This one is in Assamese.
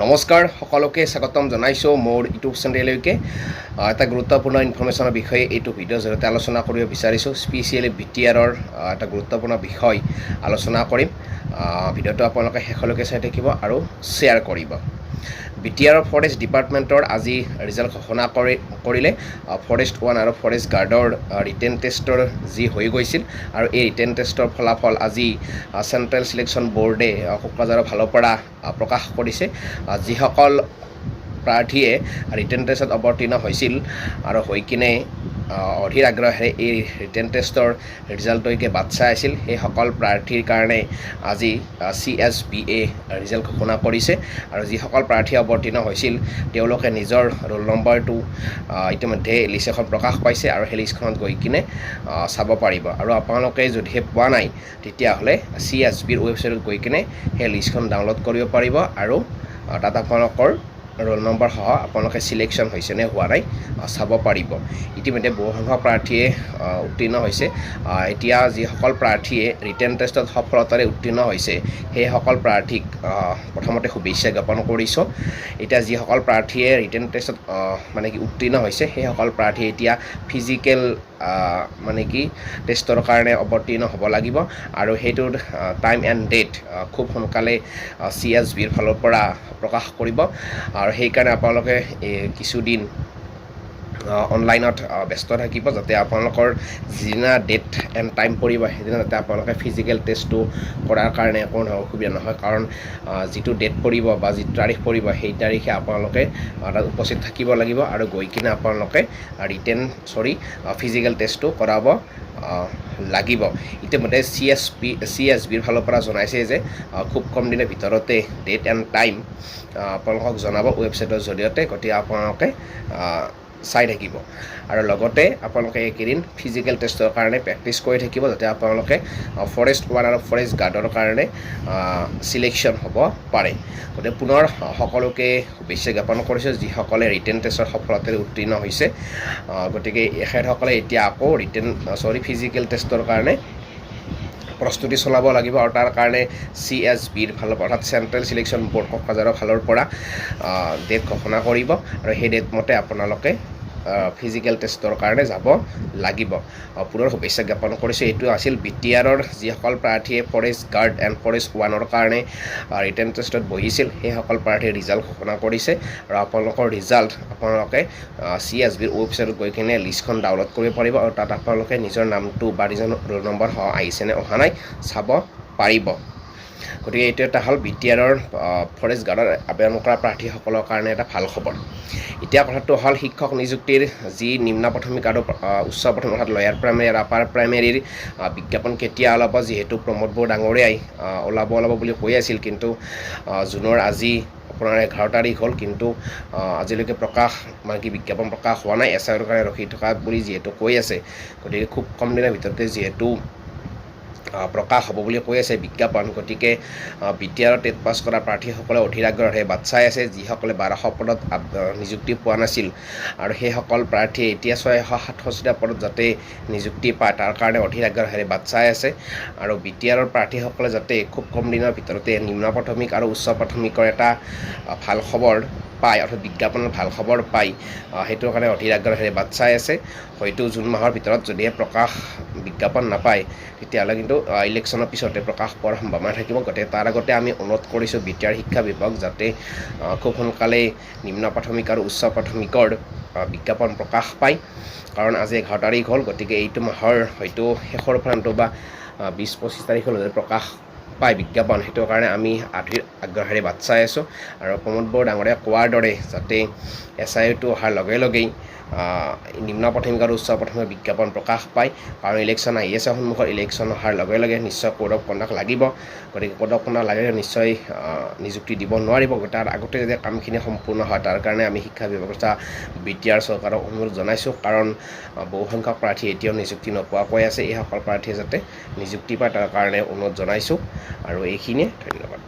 নমস্কাৰ সকলোকে স্বাগতম জনাইছোঁ মোৰ ইউটিউব চেনেললৈকে এটা গুৰুত্বপূৰ্ণ ইনফৰমেশ্যনৰ বিষয়ে এইটো ভিডিঅ'ৰ জৰিয়তে আলোচনা কৰিব বিচাৰিছোঁ স্পেচিয়েলি BTRৰ এটা গুৰুত্বপূৰ্ণ বিষয় আলোচনা কৰিম ভিডিঅ'টো আপোনালোকে শেষলৈকে চাই থাকিব আৰু শ্বেয়াৰ কৰিব BTR ফৰেষ্ট ডিপাৰ্টমেণ্টৰ আজি ৰিজাল্ট ঘোষণা কৰিলে ফৰেষ্ট 1 আৰু ফৰেষ্ট গাৰ্ডৰ ৰিটেন টেষ্টৰ যি হৈ গৈছিল আৰু এই ৰিটেন টেষ্টৰ ফলাফল আজি চেণ্ট্ৰেল চিলেকশ্যন বৰ্ডে কোকৰাঝাৰৰ ফালৰ পৰা প্ৰকাশ কৰিছে যিসকল প্ৰাৰ্থীয়ে ৰিটেন টেষ্টত অৱতীৰ্ণ হৈছিল আৰু হৈ কিনে অধীৰ আগ্ৰহেৰে এই ৰিটেন টেষ্টৰ ৰিজাল্টলৈকে বাট চাই আছিল সেইসকল প্ৰাৰ্থীৰ কাৰণে আজি CSBA ৰিজাল্ট ঘোষণা কৰিছে আৰু যিসকল প্ৰাৰ্থী অৱতীৰ্ণ হৈছিল তেওঁলোকে নিজৰ ৰোল নম্বৰটো ইতিমধ্যে লিষ্ট এখন প্ৰকাশ পাইছে আৰু সেই লিষ্টখনত গৈ কিনে চাব পাৰিব আৰু আপোনালোকে যদিহে পোৱা নাই তেতিয়াহ'লে CSBৰ ৱেবছাইটত গৈ কিনে সেই লিষ্টখন ডাউনলোড কৰিব পাৰিব আৰু তাত আপোনালোকৰ ৰোল নম্বৰ সহ আপোনালোকে চিলেকশ্যন হৈছে নে হোৱা নাই চাব পাৰিব ইতিমধ্যে বহুসংখ্যক প্ৰাৰ্থীয়ে উত্তীৰ্ণ হৈছে এতিয়া যিসকল প্ৰাৰ্থীয়ে ৰিটেন টেষ্টত সফলতাৰে উত্তীৰ্ণ হৈছে সেইসকল প্ৰাৰ্থীক প্ৰথমতে শুভেচ্ছা জ্ঞাপন কৰিছোঁ এতিয়া যিসকল প্ৰাৰ্থীয়ে ৰিটেন টেষ্টত উত্তীৰ্ণ হৈছে সেইসকল প্ৰাৰ্থী এতিয়া ফিজিকেল টেষ্টৰ কাৰণে অৱতীৰ্ণ হ'ব লাগিব আৰু সেইটোৰ টাইম এণ্ড ডেট খুব সোনকালে CSBৰ ফালৰ পৰা প্ৰকাশ কৰিব আৰু সেইকাৰণে আপোনালোকে কিছুদিন অনলাইনত ব্যস্ত থাকিব যাতে আপোনালোকৰ যিদিনা ডেট এণ্ড টাইম পৰিব সেইদিনা যাতে আপোনালোকে ফিজিকেল টেষ্টটো কৰাৰ কাৰণে কোনো অসুবিধা নহয় কাৰণ যিটো ডেট পৰিব বা যিটো তাৰিখ পৰিব সেই তাৰিখে আপোনালোকে তাত উপস্থিত থাকিব লাগিব আৰু গৈ কিনে আপোনালোকে ফিজিকেল টেষ্টটো কৰাব লাগিব ইতিমধ্যে CSBৰ ফালৰ পৰা জনাইছে যে খুব কম দিনৰ ভিতৰতে ডেট এণ্ড টাইম আপোনালোকক জনাব ৱেবছাইটৰ জৰিয়তে গতিকে আপোনালোকে চাই থাকিব আৰু লগতে আপোনালোকে এইকেইদিন ফিজিকেল টেষ্টৰ কাৰণে প্ৰেক্টিছ কৰি থাকিব যাতে আপোনালোকে ফৰেষ্ট 1 আৰু ফৰেষ্ট গাৰ্ডৰ কাৰণে চিলেকশ্যন হ'ব পাৰে গতিকে পুনৰ সকলোকে শুভেচ্ছা জ্ঞাপন কৰিছোঁ যিসকলে ৰিটেন টেষ্টৰ সফলতাৰে উত্তীৰ্ণ হৈছে গতিকে এখেতসকলে এতিয়া আকৌ ফিজিকেল টেষ্টৰ কাৰণে প্ৰস্তুতি চলাব লাগিব আৰু তাৰ কাৰণে CSBৰ ফালৰ পৰা অৰ্থাৎ চেণ্ট্ৰেল চিলেকশ্যন বৰ্ড কোকৰাঝাৰৰ ফালৰ পৰা ডেট ঘোষণা কৰিব আৰু সেই ডেট মতে আপোনালোকে ফিজিকেল টেষ্টৰ কাৰণে যাব লাগিব পুনৰ শুভেচ্ছা জ্ঞাপন কৰিছোঁ এইটো আছিল BTRৰ যিসকল প্ৰাৰ্থীয়ে ফৰেষ্ট গাৰ্ড এণ্ড ফৰেষ্ট 1ৰ কাৰণে ৰিটেন টেষ্টত বহিছিল সেইসকল প্ৰাৰ্থীয়ে ৰিজাল্ট ঘোষণা কৰিছে আৰু আপোনালোকৰ ৰিজাল্ট আপোনালোকে CSBৰ ৱেবছাইটত গৈ কিনে লিষ্টখন ডাউনলোড কৰিব পাৰিব আৰু তাত আপোনালোকে নিজৰ নামটো বা নিজৰ ৰোল নম্বৰ সহ আহিছে নে অহা নাই চাব পাৰিব গতিকে এইটো এটা হ'ল BTRৰ ফৰেষ্ট গাৰ্ডৰ আবেদন কৰা প্ৰাৰ্থীসকলৰ কাৰণে এটা ভাল খবৰ এতিয়া কথাটো হ'ল শিক্ষক নিযুক্তিৰ যি নিম্ন প্ৰাথমিক আৰু উচ্চ প্ৰাথমিক অৰ্থাৎ লয়াৰ প্ৰাইমেৰী আৰু আপাৰ প্ৰাইমেৰীৰ বিজ্ঞাপন কেতিয়া ওলাব যিহেতু প্ৰমোদ বড়ো ডাঙৰীয়াই ওলাব বুলি কৈ আছিল কিন্তু জুনৰ আজি আপোনাৰ 11 তাৰিখ হ'ল কিন্তু আজিলৈকে বিজ্ঞাপন প্ৰকাশ হোৱা নাই SIৰ কাৰণে ৰখি থকা বুলি যিহেতু কৈ আছে গতিকে খুব কম দিনৰ ভিতৰতে যিহেতু প্ৰকাশ হ'ব বুলি কৈ আছে বিজ্ঞাপন গতিকে BTRৰ টেট পাছ কৰা প্ৰাৰ্থীসকলে অধীৰ আগ্ৰহেৰে বাট চাই আছে যিসকলে 1200 পদত নিযুক্তি পোৱা নাছিল আৰু সেইসকল প্ৰাৰ্থীয়ে এতিয়া 667টা পদত যাতে নিযুক্তি পায় তাৰ কাৰণে অধীৰ আগ্ৰহেৰে বাট চাই আছে আৰু BTRৰ প্ৰাৰ্থীসকলে যাতে খুব কম দিনৰ ভিতৰতে নিম্ন প্ৰাথমিক আৰু উচ্চ প্ৰাথমিকৰ এটা ভাল খবৰ পায় অৰ্থাৎ বিজ্ঞাপনৰ ভাল খবৰ পায় সেইটোৰ কাৰণে অধীৰ আগ্ৰহেৰে বাট চাই আছে হয়তো জুন মাহৰ ভিতৰত যদিহে বিজ্ঞাপন নাপায় তেতিয়াহ'লে কিন্তু ইলেকশ্যনৰ পিছতে প্ৰকাশ পোৱাৰ সম্ভাৱনা থাকিব গতিকে তাৰ আগতে আমি অনুৰোধ কৰিছোঁ BTR শিক্ষা বিভাগ যাতে খুব সোনকালে নিম্ন প্ৰাথমিক আৰু উচ্চ প্ৰাথমিকৰ বিজ্ঞাপন প্ৰকাশ পায় কাৰণ আজি 11 তাৰিখ হ'ল গতিকে এইটো মাহৰ হয়তো শেষৰ প্ৰান্ত বা 20-25 তাৰিখলৈ প্ৰকাশ পায় বিজ্ঞাপন সেইটোৰ কাৰণে আমি অধীৰ আগ্ৰহেৰে বাট চাই আছোঁ আৰু প্ৰমোদ বড়ো ডাঙৰীয়াই কোৱাৰ দৰে যাতে SIটো অহাৰ লগে লগেই নিম্ন প্ৰাথমিক আৰু উচ্চ প্ৰাথমিক বিজ্ঞাপন প্ৰকাশ পায় কাৰণ ইলেকশ্যন আহি আছে সন্মুখত ইলেকশ্যন অহাৰ লগে লগে নিশ্চয় কোড অফ কণ্ডাক্ট লাগিব গতিকে কোড অফ কণ্ডাক্ট লাগিলে নিশ্চয় নিযুক্তি দিব নোৱাৰিব তাৰ আগতে যদি কামখিনি সম্পূৰ্ণ হয় তাৰ কাৰণে আমি শিক্ষা ব্যৱস্থা BTR চৰকাৰক অনুৰোধ জনাইছোঁ কাৰণ বহুসংখ্যক প্ৰাৰ্থী এতিয়াও নিযুক্তি নোপোৱাকৈ আছে এইসকল প্ৰাৰ্থীয়ে যাতে নিযুক্তি পায় তাৰ কাৰণে অনুৰোধ জনাইছোঁ আৰু এইখিনিয়ে ধন্যবাদ